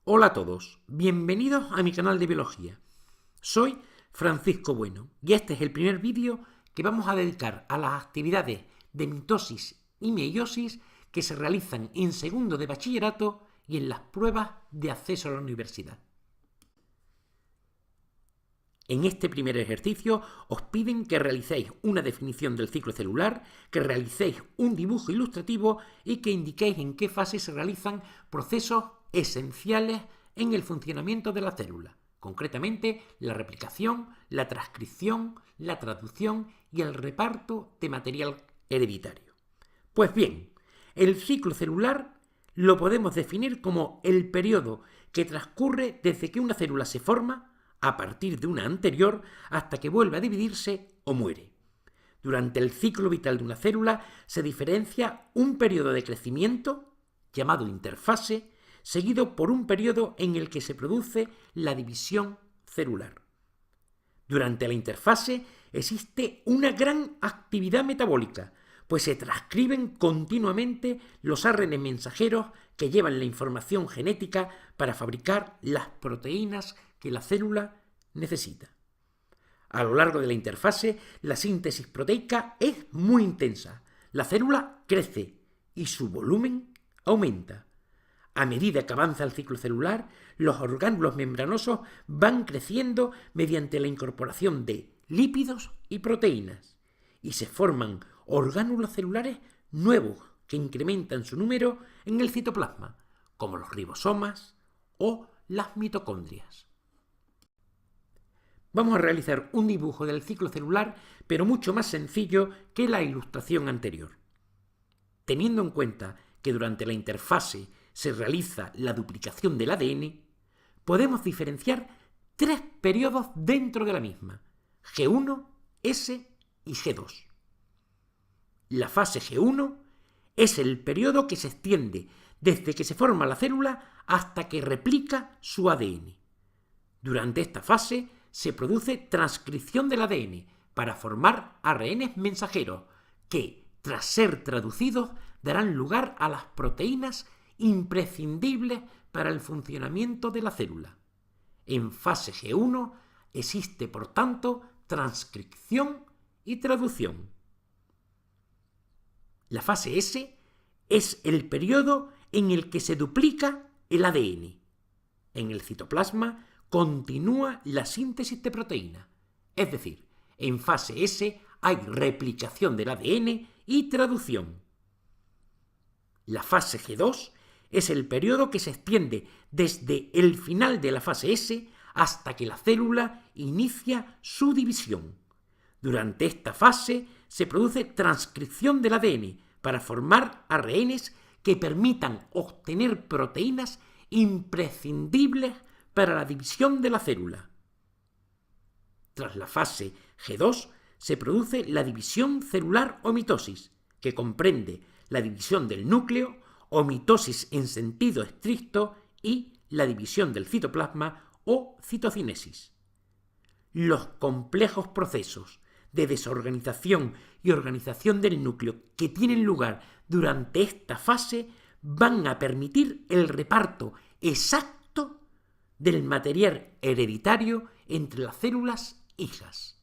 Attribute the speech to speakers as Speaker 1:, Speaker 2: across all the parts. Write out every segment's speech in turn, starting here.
Speaker 1: Hola a todos, bienvenidos a mi canal de biología. Soy Francisco Bueno y este es el primer vídeo que vamos a dedicar a las actividades de mitosis y meiosis que se realizan en segundo de bachillerato y en las pruebas de acceso a la universidad. En este primer ejercicio os piden que realicéis una definición del ciclo celular, que realicéis un dibujo ilustrativo y que indiquéis en qué fase se realizan procesos esenciales en el funcionamiento de la célula, concretamente la replicación, la transcripción, la traducción y el reparto de material hereditario. Pues bien, el ciclo celular lo podemos definir como el periodo que transcurre desde que una célula se forma a partir de una anterior hasta que vuelve a dividirse o muere. Durante el ciclo vital de una célula se diferencia un periodo de crecimiento, llamado interfase, seguido por un periodo en el que se produce la división celular. Durante la interfase existe una gran actividad metabólica, pues se transcriben continuamente los ARN mensajeros que llevan la información genética para fabricar las proteínas que la célula necesita. A lo largo de la interfase, la síntesis proteica es muy intensa. La célula crece y su volumen aumenta. A medida que avanza el ciclo celular, los orgánulos membranosos van creciendo mediante la incorporación de lípidos y proteínas, y se forman orgánulos celulares nuevos que incrementan su número en el citoplasma, como los ribosomas o las mitocondrias. Vamos a realizar un dibujo del ciclo celular, pero mucho más sencillo que la ilustración anterior. Teniendo en cuenta que durante la interfase se realiza la duplicación del ADN, podemos diferenciar tres periodos dentro de la misma: G1, S y G2. La fase G1 es el periodo que se extiende desde que se forma la célula hasta que replica su ADN. Durante esta fase se produce transcripción del ADN para formar ARNs mensajeros que, tras ser traducidos, darán lugar a las proteínas imprescindibles para el funcionamiento de la célula. En fase G1 existe, por tanto, transcripción y traducción. La fase S es el periodo en el que se duplica el ADN. En el citoplasma continúa la síntesis de proteína, es decir, en fase S hay replicación del ADN y traducción. La fase G2 es el periodo que se extiende desde el final de la fase S hasta que la célula inicia su división. Durante esta fase se produce transcripción del ADN para formar ARNs que permitan obtener proteínas imprescindibles para la división de la célula. Tras la fase G2 se produce la división celular o mitosis, que comprende la división del núcleo o mitosis en sentido estricto y la división del citoplasma o citocinesis. Los complejos procesos de desorganización y organización del núcleo que tienen lugar durante esta fase van a permitir el reparto exacto del material hereditario entre las células hijas.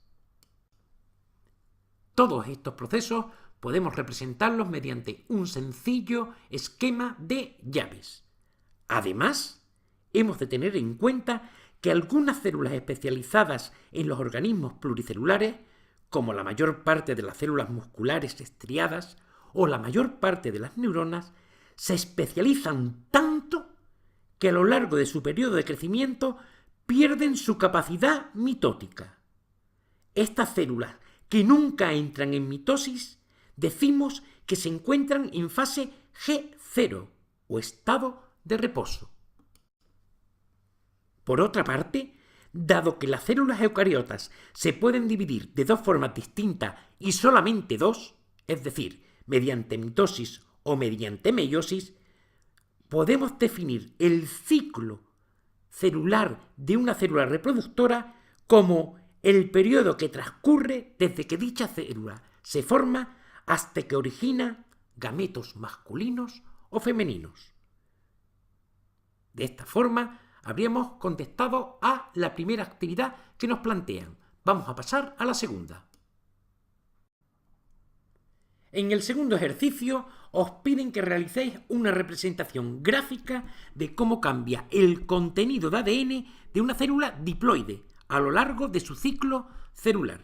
Speaker 1: Todos estos procesos podemos representarlos mediante un sencillo esquema de llaves. Además, hemos de tener en cuenta que algunas células especializadas en los organismos pluricelulares, como la mayor parte de las células musculares estriadas o la mayor parte de las neuronas, se especializan tanto que a lo largo de su periodo de crecimiento pierden su capacidad mitótica. Estas células que nunca entran en mitosis decimos que se encuentran en fase G0 o estado de reposo. Por otra parte, dado que las células eucariotas se pueden dividir de dos formas distintas y solamente dos, es decir, mediante mitosis o mediante meiosis, podemos definir el ciclo celular de una célula reproductora como el periodo que transcurre desde que dicha célula se forma hasta que origina gametos masculinos o femeninos. De esta forma, habríamos contestado a la primera actividad que nos plantean. Vamos a pasar a la segunda. En el segundo ejercicio os piden que realicéis una representación gráfica de cómo cambia el contenido de ADN de una célula diploide a lo largo de su ciclo celular.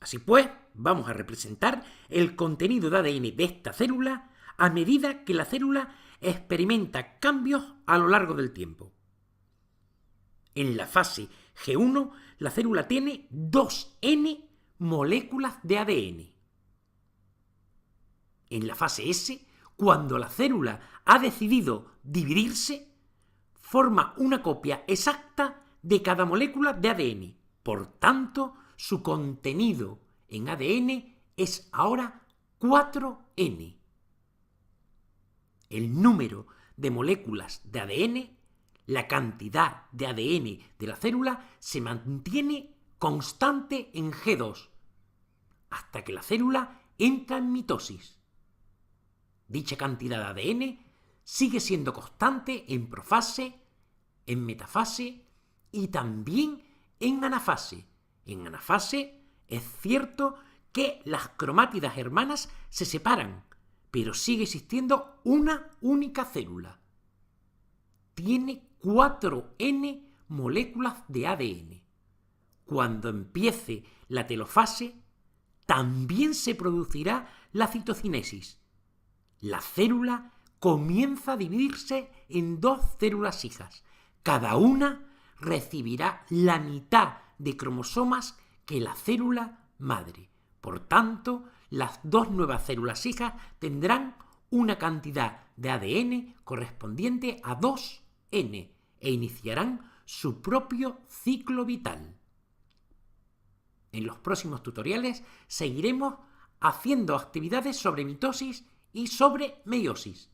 Speaker 1: Así pues, vamos a representar el contenido de ADN de esta célula a medida que la célula experimenta cambios a lo largo del tiempo. En la fase G1, la célula tiene 2N moléculas de ADN. En la fase S, cuando la célula ha decidido dividirse, forma una copia exacta de cada molécula de ADN. Por tanto, su contenido en ADN es ahora 4N. El número de moléculas de ADN, la cantidad de ADN de la célula, se mantiene constante en G2, hasta que la célula entra en mitosis. Dicha cantidad de ADN sigue siendo constante en profase, en metafase y también en anafase. En anafase es cierto que las cromátidas hermanas se separan, pero sigue existiendo una única célula. Tiene 4N moléculas de ADN. Cuando empiece la telofase, también se producirá la citocinesis. La célula comienza a dividirse en 2 células hijas. Cada una recibirá la mitad de cromosomas que la célula madre. Por tanto, las 2 nuevas células hijas tendrán una cantidad de ADN correspondiente a 2N e iniciarán su propio ciclo vital. En los próximos tutoriales seguiremos haciendo actividades sobre mitosis y sobre meiosis.